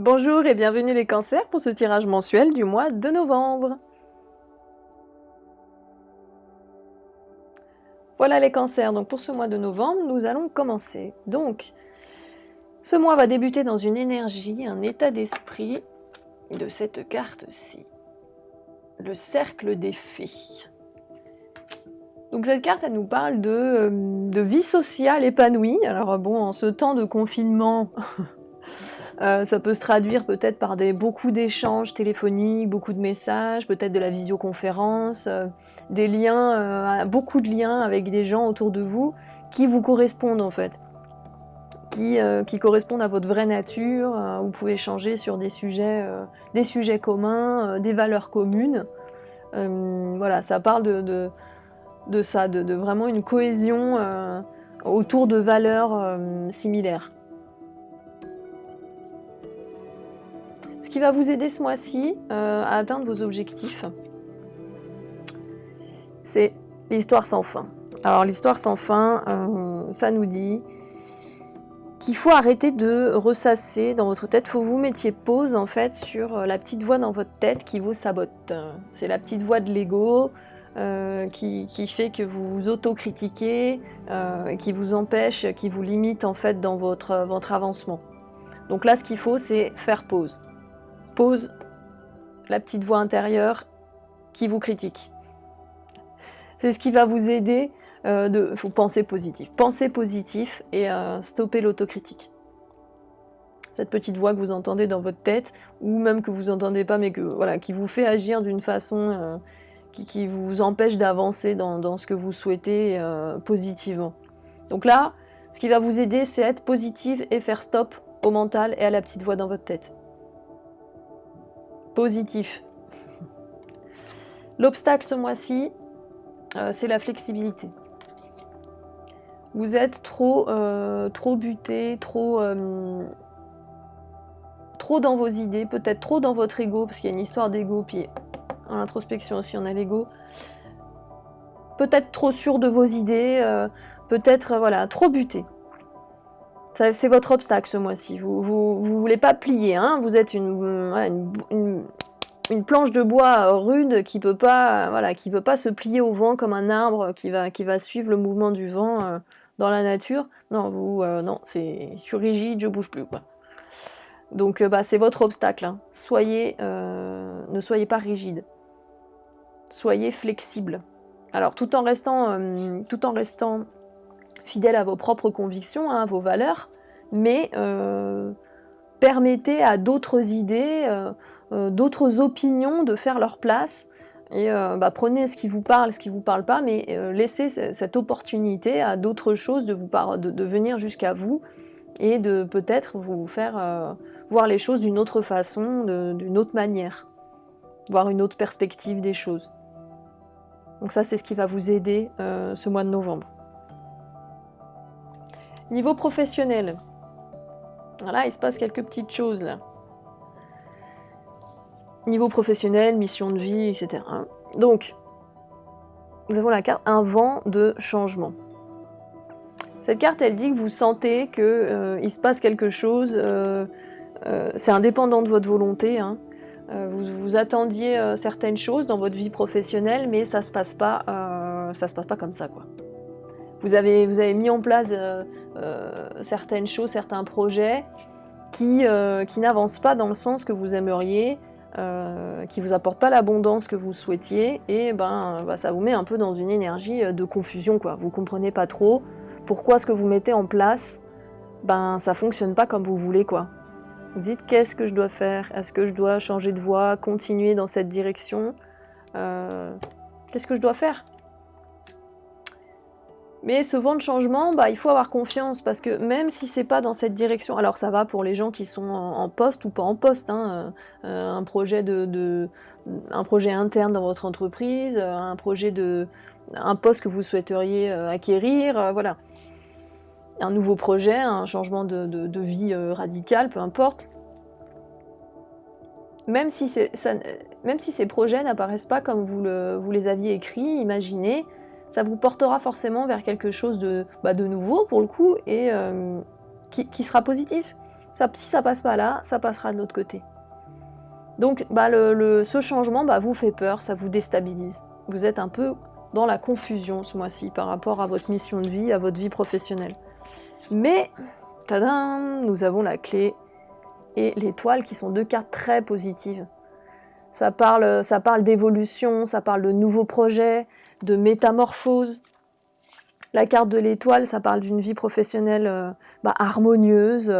Bonjour et bienvenue les cancers pour ce tirage mensuel du mois de novembre. Voilà les cancers, donc pour ce mois de novembre, nous allons commencer. Donc, ce mois va débuter dans une énergie, un état d'esprit de cette carte-ci. Le cercle des fées. Donc cette carte, elle nous parle de vie sociale épanouie. Alors bon, en ce temps de confinement... ça peut se traduire peut-être par beaucoup d'échanges téléphoniques, beaucoup de messages, peut-être de la visioconférence, des liens, beaucoup de liens avec des gens autour de vous qui vous correspondent en fait, qui correspondent à votre vraie nature. Vous pouvez échanger sur des sujets communs, des valeurs communes. Voilà, ça parle de ça, de vraiment une cohésion autour de valeurs similaires. Ce qui va vous aider ce mois-ci à atteindre vos objectifs, c'est l'histoire sans fin. Alors l'histoire sans fin, ça nous dit qu'il faut arrêter de ressasser dans votre tête. Il faut que vous mettiez pause en fait sur la petite voix dans votre tête qui vous sabote. C'est la petite voix de l'ego qui fait que vous vous autocritiquez, qui vous empêche, qui vous limite en fait dans votre avancement. Donc là, ce qu'il faut, c'est faire pause. Pause la petite voix intérieure qui vous critique. C'est ce qui va vous aider. Faut penser positif. Pensez positif et stopper l'autocritique. Cette petite voix que vous entendez dans votre tête, ou même que vous n'entendez pas, mais qui vous fait agir d'une façon qui vous empêche d'avancer dans ce que vous souhaitez positivement. Donc là, ce qui va vous aider, c'est être positive et faire stop au mental et à la petite voix dans votre tête. Positif. L'obstacle ce mois-ci, c'est la flexibilité. Vous êtes trop buté, trop dans vos idées, peut-être trop dans votre ego, parce qu'il y a une histoire d'ego, puis en introspection aussi on a l'ego. Peut-être trop sûr de vos idées, peut-être voilà, trop buté. C'est votre obstacle ce mois-ci. Vous voulez pas plier, hein. Vous êtes une planche de bois rude qui peut pas se plier au vent comme un arbre qui va suivre le mouvement du vent dans la nature. Non, non, je suis rigide, je bouge plus quoi. Donc c'est votre obstacle. Hein. Ne soyez pas rigide. Soyez flexible. Alors tout en restant fidèle à vos propres convictions, hein, à vos valeurs, mais permettez à d'autres idées, d'autres opinions de faire leur place, et prenez ce qui vous parle, ce qui vous parle pas, mais laissez cette opportunité à d'autres choses de venir jusqu'à vous, et de peut-être vous faire voir les choses d'une autre façon, d'une autre manière, voir une autre perspective des choses. Donc ça, c'est ce qui va vous aider ce mois de novembre. Niveau professionnel, voilà, il se passe quelques petites choses là. Niveau professionnel, mission de vie, etc. Donc, nous avons la carte un vent de changement. Cette carte, elle dit que vous sentez qu'il se passe quelque chose, c'est indépendant de votre volonté, hein. Vous attendiez certaines choses dans votre vie professionnelle, mais ça se passe pas comme ça, quoi. Vous avez mis en place certaines choses, certains projets qui n'avancent pas dans le sens que vous aimeriez, qui vous apportent pas l'abondance que vous souhaitiez, et ça vous met un peu dans une énergie de confusion, quoi. Vous comprenez pas trop pourquoi ce que vous mettez en place, ça fonctionne pas comme vous voulez, quoi. Vous dites, qu'est-ce que je dois faire? Est-ce que je dois changer de voie, continuer dans cette direction? Qu'est-ce que je dois faire? Mais ce vent de changement, il faut avoir confiance, parce que même si c'est pas dans cette direction, alors ça va pour les gens qui sont en poste ou pas en poste, hein, un projet interne dans votre entreprise, un poste que vous souhaiteriez acquérir, voilà. Un nouveau projet, un changement de vie radical, peu importe. Même si ces projets n'apparaissent pas comme vous les aviez écrits, imaginés, ça vous portera forcément vers quelque chose de nouveau pour le coup, et qui sera positif. Si ça passe pas là, ça passera de l'autre côté. Donc ce changement vous fait peur, ça vous déstabilise. Vous êtes un peu dans la confusion ce mois-ci par rapport à votre mission de vie, à votre vie professionnelle. Mais, tadam, nous avons la clé et l'étoile qui sont deux cartes très positives. Ça parle d'évolution, ça parle de nouveaux projets, de métamorphose. La carte de l'étoile, ça parle d'une vie professionnelle harmonieuse,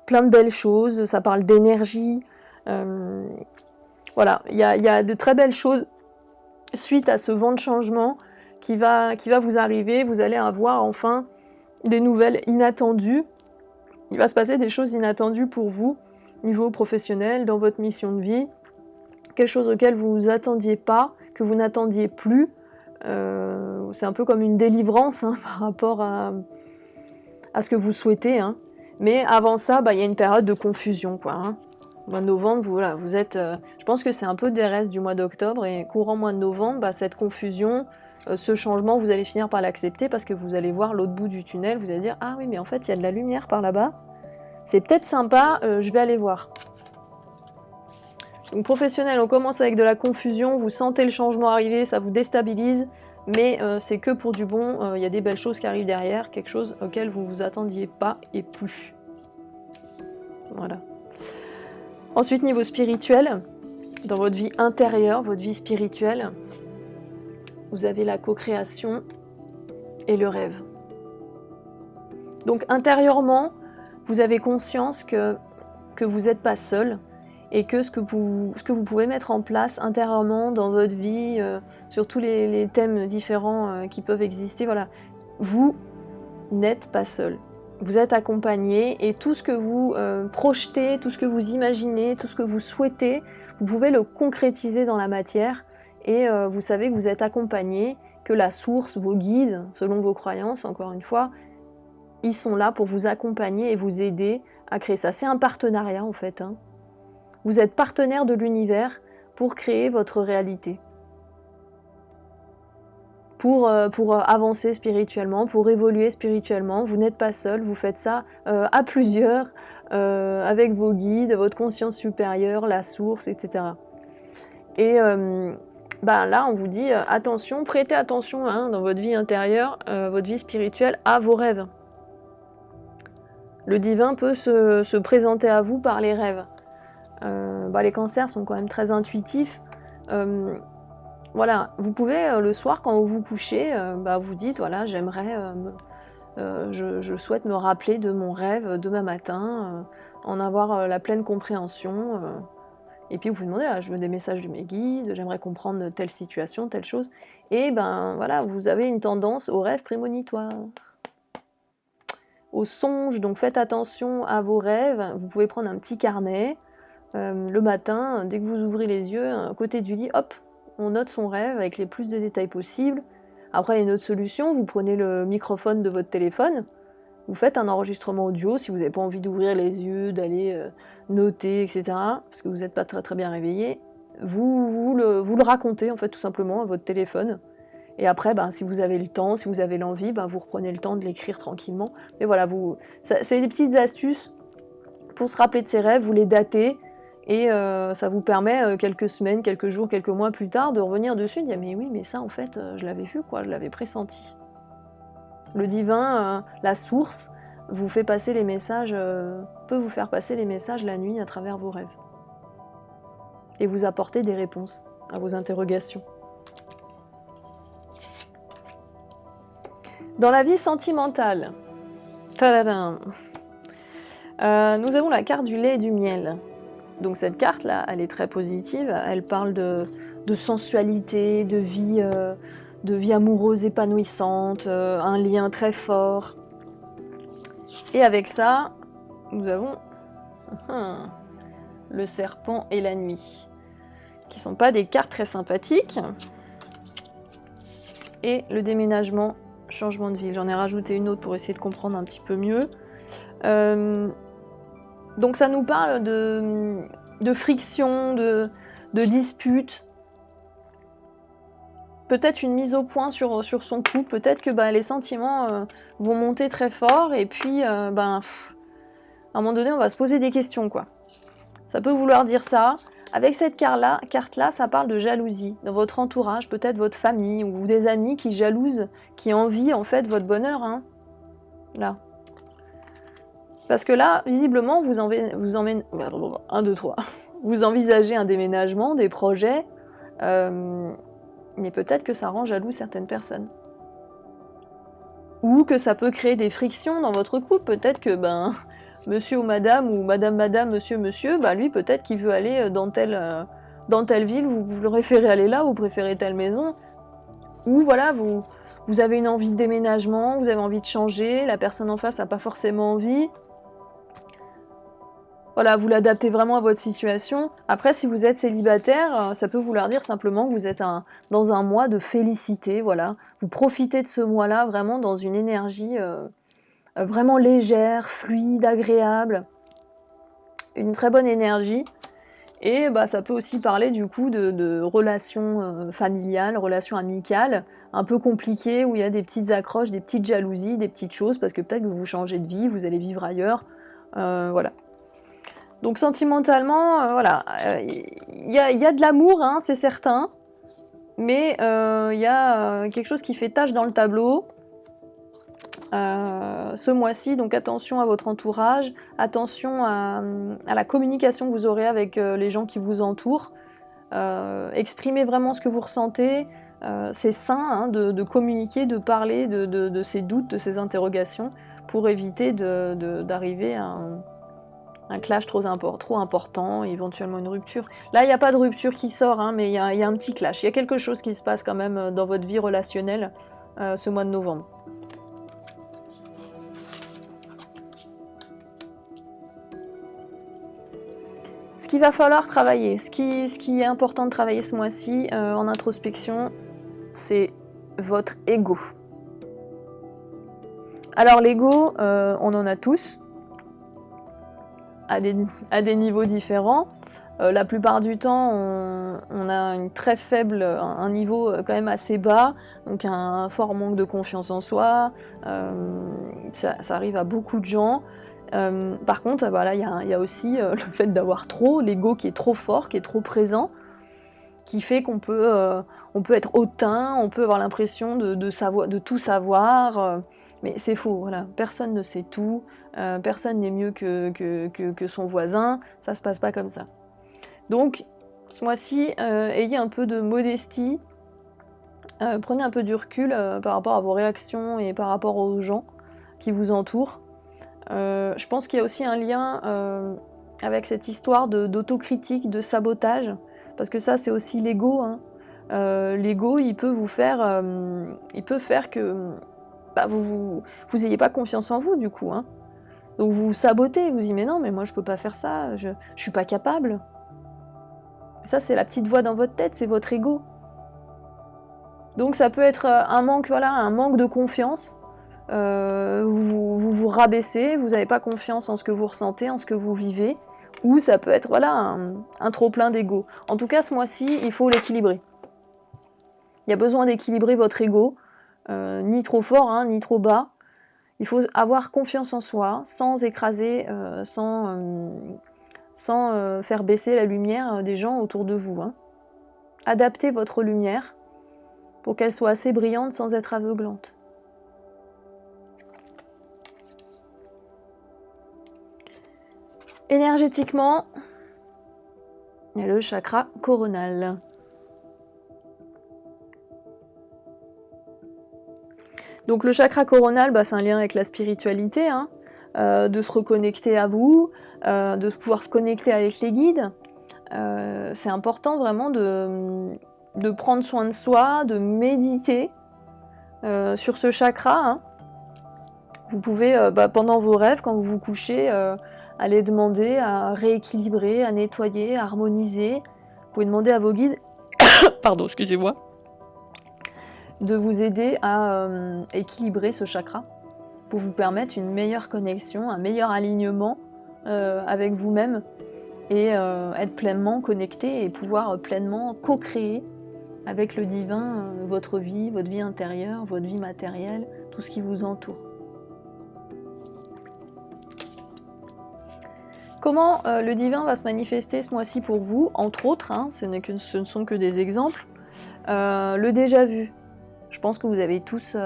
plein de belles choses, ça parle d'énergie. Voilà, il y a de très belles choses suite à ce vent de changement qui va vous arriver. Vous allez avoir enfin des nouvelles inattendues. Il va se passer des choses inattendues pour vous, niveau professionnel, dans votre mission de vie. Quelque chose auquel vous ne vous attendiez pas, que vous n'attendiez plus. C'est un peu comme une délivrance par rapport à ce que vous souhaitez. Mais avant ça, il y a une période de confusion. Mois de novembre, vous êtes... je pense que c'est un peu des restes du mois d'octobre. Et courant mois de novembre, cette confusion, ce changement, vous allez finir par l'accepter parce que vous allez voir l'autre bout du tunnel. Vous allez dire « Ah oui, mais en fait, il y a de la lumière par là-bas. C'est peut-être sympa, je vais aller voir. » Donc professionnel, on commence avec de la confusion, vous sentez le changement arriver, ça vous déstabilise, mais c'est que pour du bon, il y a des belles choses qui arrivent derrière, quelque chose auquel vous ne vous attendiez pas et plus. Voilà. Ensuite, niveau spirituel, dans votre vie intérieure, votre vie spirituelle, vous avez la co-création et le rêve. Donc intérieurement, vous avez conscience que vous n'êtes pas seul, et que ce que vous pouvez mettre en place intérieurement dans votre vie, sur tous les thèmes différents qui peuvent exister, voilà, vous n'êtes pas seul. Vous êtes accompagné et tout ce que vous projetez, tout ce que vous imaginez, tout ce que vous souhaitez, vous pouvez le concrétiser dans la matière et vous savez que vous êtes accompagné, que la source, vos guides, selon vos croyances, encore une fois, ils sont là pour vous accompagner et vous aider à créer ça. C'est un partenariat en fait. Vous êtes partenaire de l'univers pour créer votre réalité. Pour avancer spirituellement, pour évoluer spirituellement, vous n'êtes pas seul, vous faites ça à plusieurs, avec vos guides, votre conscience supérieure, la source, etc. Et là, on vous dit attention, prêtez attention dans votre vie intérieure, votre vie spirituelle, à vos rêves. Le divin peut se présenter à vous par les rêves. Les cancers sont quand même très intuitifs. Voilà, vous pouvez le soir quand vous vous couchez, vous dites voilà, j'aimerais, je souhaite me rappeler de mon rêve demain matin, en avoir la pleine compréhension. Et puis vous vous demandez, je veux des messages de mes guides, j'aimerais comprendre telle situation, telle chose. Et voilà, vous avez une tendance au rêve prémonitoire, au songe. Donc faites attention à vos rêves. Vous pouvez prendre un petit carnet. Le matin, dès que vous ouvrez les yeux, à côté du lit, hop, on note son rêve avec les plus de détails possibles. Après, il y a une autre solution, vous prenez le microphone de votre téléphone, vous faites un enregistrement audio si vous n'avez pas envie d'ouvrir les yeux, d'aller noter, etc. Parce que vous n'êtes pas très très bien réveillé. Vous le racontez en fait tout simplement à votre téléphone. Et après, si vous avez le temps, si vous avez l'envie, vous reprenez le temps de l'écrire tranquillement. Mais voilà, c'est des petites astuces pour se rappeler de ses rêves, vous les datez. Et ça vous permet quelques semaines, quelques jours, quelques mois plus tard de revenir dessus et de dire mais oui, mais ça en fait, je l'avais vu je l'avais pressenti. Le divin, la source, vous fait passer les messages, peut vous faire passer les messages la nuit à travers vos rêves. Et vous apporter des réponses à vos interrogations. Dans la vie sentimentale, tadadam, nous avons la carte du lait et du miel. Donc cette carte-là, elle est très positive, elle parle de sensualité, de vie amoureuse épanouissante, un lien très fort. Et avec ça, nous avons le serpent et la nuit, qui ne sont pas des cartes très sympathiques. Et le déménagement, changement de ville. J'en ai rajouté une autre pour essayer de comprendre un petit peu mieux. Donc ça nous parle de friction, de disputes, peut-être une mise au point sur son couple, peut-être que les sentiments vont monter très fort et puis À un moment donné, on va se poser des questions, quoi. Ça peut vouloir dire ça. Avec cette carte-là, ça parle de jalousie. Dans votre entourage, peut-être votre famille ou des amis qui jalousent, qui envient en fait votre bonheur. Hein. Là. Parce que là, visiblement, vous 1, 2, 3. Vous envisagez un déménagement, des projets, mais peut-être que ça rend jaloux certaines personnes. Ou que ça peut créer des frictions dans votre couple. Peut-être que, monsieur ou madame, monsieur, lui, peut-être qu'il veut aller dans telle ville, vous le préférez aller là, vous préférez telle maison. Ou voilà, vous avez une envie de déménagement, vous avez envie de changer, la personne en face n'a pas forcément envie. Voilà, vous l'adaptez vraiment à votre situation. Après, si vous êtes célibataire, ça peut vouloir dire simplement que vous êtes dans un mois de félicité, voilà. Vous profitez de ce mois-là vraiment dans une énergie vraiment légère, fluide, agréable. Une très bonne énergie. Et ça peut aussi parler du coup de relations familiales, relations amicales, un peu compliquées, où il y a des petites accroches, des petites jalousies, des petites choses, parce que peut-être que vous changez de vie, vous allez vivre ailleurs. Voilà. Donc sentimentalement, voilà, il y a de l'amour, hein, c'est certain, mais il y a quelque chose qui fait tache dans le tableau. Ce mois-ci, donc attention à votre entourage, attention à la communication que vous aurez avec les gens qui vous entourent. Exprimez vraiment ce que vous ressentez. C'est sain hein, de communiquer, de parler de ces doutes, de ces interrogations, pour éviter d'arriver à un clash trop important, éventuellement une rupture. Là, il n'y a pas de rupture qui sort, hein, mais il y a un petit clash. Il y a quelque chose qui se passe quand même dans votre vie relationnelle ce mois de novembre. Ce qu'il va falloir travailler, ce qui est important de travailler ce mois-ci en introspection, c'est votre ego. Alors l'ego, on en a tous, à des niveaux différents. La plupart du temps, on a une très faible, un niveau quand même assez bas, donc un fort manque de confiance en soi. Ça arrive à beaucoup de gens. Par contre, voilà, il y a aussi le fait d'avoir trop, l'ego qui est trop fort, qui est trop présent, qui fait qu'on peut être hautain, on peut avoir l'impression de tout savoir, mais c'est faux, voilà. Personne ne sait tout, personne n'est mieux que son voisin, ça se passe pas comme ça. Donc, ce mois-ci, ayez un peu de modestie, prenez un peu du recul par rapport à vos réactions et par rapport aux gens qui vous entourent. Je pense qu'il y a aussi un lien avec cette histoire d'autocritique, de sabotage, parce que ça c'est aussi l'ego. Hein. L'ego, il peut faire que vous ayez pas confiance en vous du coup. Hein. Donc vous vous sabotez, vous dites mais non, mais moi je peux pas faire ça, je suis pas capable. Ça c'est la petite voix dans votre tête, c'est votre ego. Donc ça peut être un manque de confiance. Vous rabaissez, vous n'avez pas confiance en ce que vous ressentez, en ce que vous vivez, ou ça peut être un trop-plein d'ego. En tout cas, ce mois-ci, il faut l'équilibrer. Il y a besoin d'équilibrer votre ego, ni trop fort, hein, ni trop bas. Il faut avoir confiance en soi, sans écraser, sans faire baisser la lumière des gens autour de vous. Hein. Adaptez votre lumière pour qu'elle soit assez brillante sans être aveuglante. Énergétiquement, il y a le chakra coronal. Donc le chakra coronal, c'est un lien avec la spiritualité, hein, de se reconnecter à vous, de pouvoir se connecter avec les guides. C'est important vraiment de prendre soin de soi, de méditer sur ce chakra. Hein. Vous pouvez, pendant vos rêves, quand vous vous couchez, aller demander à rééquilibrer, à nettoyer, à harmoniser. Vous pouvez demander à vos guides, pardon, excusez-moi, de vous aider à équilibrer ce chakra pour vous permettre une meilleure connexion, un meilleur alignement avec vous-même et être pleinement connecté et pouvoir pleinement co-créer avec le divin votre vie intérieure, votre vie matérielle, tout ce qui vous entoure. comment le divin va se manifester ce mois-ci pour vous, entre autres, hein, ce ne sont que des exemples. Le déjà vu. Je pense que vous avez tous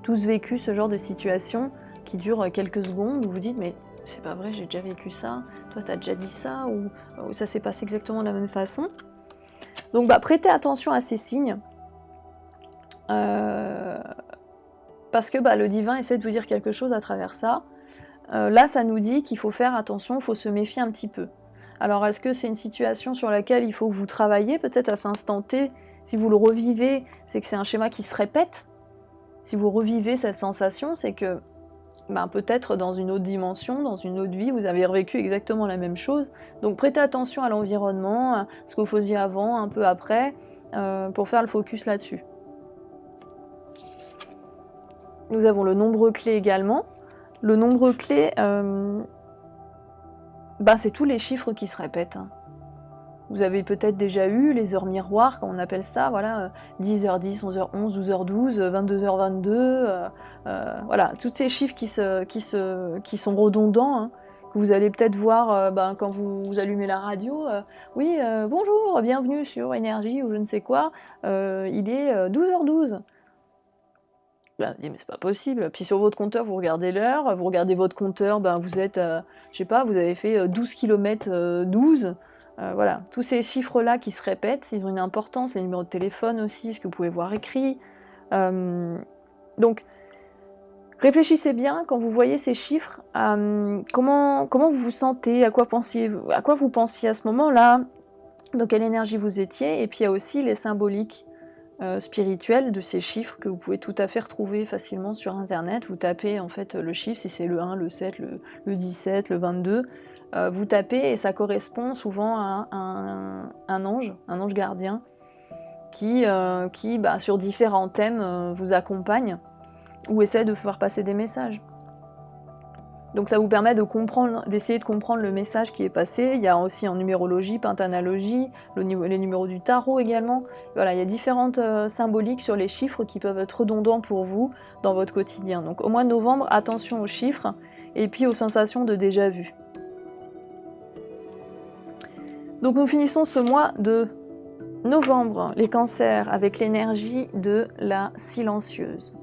vécu ce genre de situation qui dure quelques secondes, où vous dites mais c'est pas vrai, j'ai déjà vécu ça, toi t'as déjà dit ça, ou ça s'est passé exactement de la même façon. Donc prêtez attention à ces signes, parce que le divin essaie de vous dire quelque chose à travers ça. Là ça nous dit qu'il faut faire attention, il faut se méfier un petit peu. Alors est-ce que c'est une situation sur laquelle il faut que vous travaillez peut-être à l'instant T? Si vous le revivez, c'est que c'est un schéma qui se répète. Si vous revivez cette sensation, c'est que peut-être dans une autre dimension, dans une autre vie, vous avez revécu exactement la même chose. Donc prêtez attention à l'environnement, à ce que vous faisiez avant, un peu après, pour faire le focus là-dessus. Nous avons le nombre clé également. Le nombre clé, c'est tous les chiffres qui se répètent. Hein. Vous avez peut-être déjà eu les heures miroirs, comme on appelle ça, voilà, 10h10, 11h11, 12h12, 22h22, voilà, tous ces chiffres qui sont redondants, hein, que vous allez peut-être voir quand vous allumez la radio. Oui, bonjour, bienvenue sur Énergie ou je ne sais quoi, il est 12h12. Mais c'est pas possible. Puis sur votre compteur, vous regardez l'heure, vous regardez votre compteur, vous êtes, je sais pas, vous avez fait 12 km 12. Voilà, tous ces chiffres-là qui se répètent, ils ont une importance, les numéros de téléphone aussi, ce que vous pouvez voir écrit. Donc, réfléchissez bien quand vous voyez ces chiffres, comment vous vous sentez, à quoi vous pensiez à ce moment-là, dans quelle énergie vous étiez, et puis il y a aussi les symboliques spirituels de ces chiffres que vous pouvez tout à fait retrouver facilement sur internet. Vous tapez en fait le chiffre, si c'est le 1, le 7, le 17, le 22, vous tapez et ça correspond souvent à un ange gardien qui sur différents thèmes vous accompagne ou essaie de faire passer des messages. Donc ça vous permet d'essayer de comprendre le message qui est passé. Il y a aussi en numérologie, pentanalogie, les numéros du tarot également. Voilà, il y a différentes symboliques sur les chiffres qui peuvent être redondants pour vous dans votre quotidien. Donc au mois de novembre, attention aux chiffres et puis aux sensations de déjà vu. Donc nous finissons ce mois de novembre, les cancers, avec l'énergie de la silencieuse.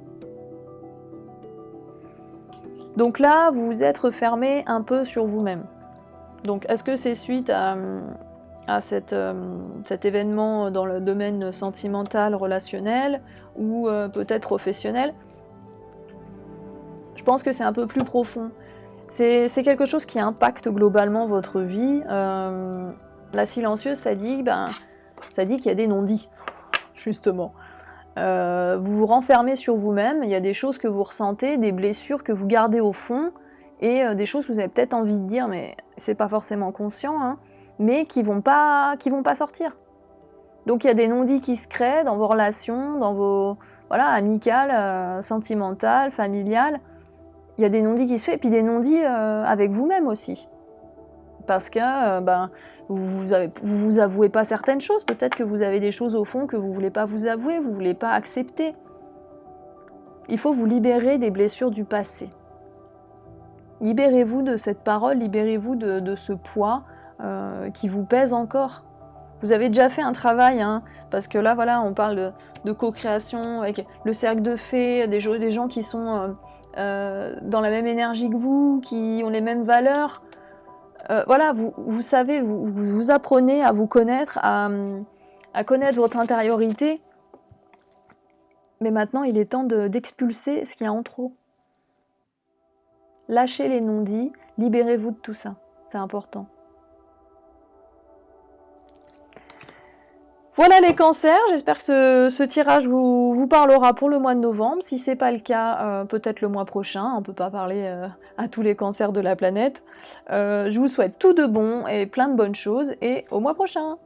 Donc là, vous vous êtes refermé un peu sur vous-même. Donc est-ce que c'est suite à cet événement dans le domaine sentimental, relationnel, ou peut-être professionnel? Je pense que c'est un peu plus profond. C'est quelque chose qui impacte globalement votre vie. La silencieuse, ça dit qu'il y a des non-dits, justement. Vous vous renfermez sur vous-même, il y a des choses que vous ressentez, des blessures que vous gardez au fond, et des choses que vous avez peut-être envie de dire, mais c'est pas forcément conscient, hein, mais qui vont pas sortir. Donc il y a des non-dits qui se créent dans vos relations, dans vos amicales, sentimentales, familiales. Il y a des non-dits qui se font, et puis des non-dits avec vous-même aussi. Parce que vous avouez pas certaines choses, peut-être que vous avez des choses au fond que vous voulez pas vous avouer, vous voulez pas accepter. Il faut vous libérer des blessures du passé. Libérez-vous de cette parole, libérez-vous de ce poids qui vous pèse encore. Vous avez déjà fait un travail, hein, parce que là, voilà, on parle de co-création avec le cercle de fées, des gens qui sont dans la même énergie que vous, qui ont les mêmes valeurs. Voilà, vous savez, vous apprenez à vous connaître, à connaître votre intériorité. Mais maintenant, il est temps d'expulser ce qu'il y a en trop. Lâchez les non-dits, libérez-vous de tout ça. C'est important. Voilà les cancers, j'espère que ce tirage vous parlera pour le mois de novembre. Si ce n'est pas le cas, peut-être le mois prochain. On ne peut pas parler à tous les cancers de la planète. Je vous souhaite tout de bon et plein de bonnes choses et au mois prochain.